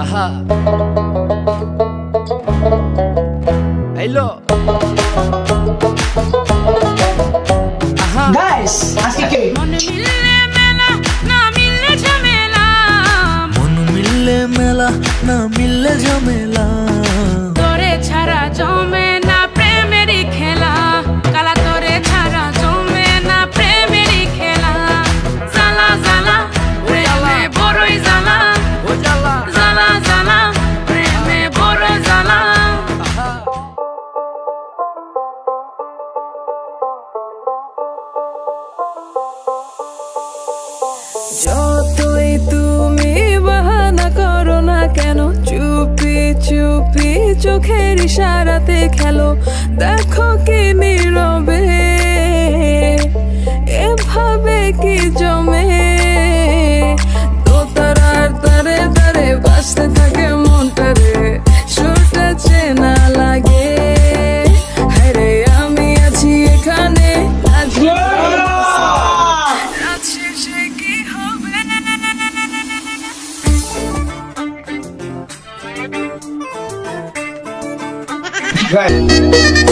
Aha. Hello. Aha. Guys, আজকে কি? মন মিললে মেলা, না মিললে ঝামেলা। মন মিললে মেলা, না মিললে ঝামেলা। তোরে ছাড়া জমে না প্রেমেরই খেলা, কালা তোরে ছাড়া জমে না প্রেমেরই খেলা। জ্বালা জ্বালা প্রেমে বড়ই জ্বালা, ও জ্বালা। জ্বালা জ্বালা প্রেমে বড় জ্বালা। যতই তুমি বাহানা করো না কেন, চুপি চুপি চোখের ইশারাতে খেলো। দেখো কি নীরবে এভাবে কি জমে, দোতারার তারে তারে বাজতে থাকে মনটারে, সুরটা চেনা লাগে। হায়রে আমি আছি এখানে, আছি সে কি হবে। Guys.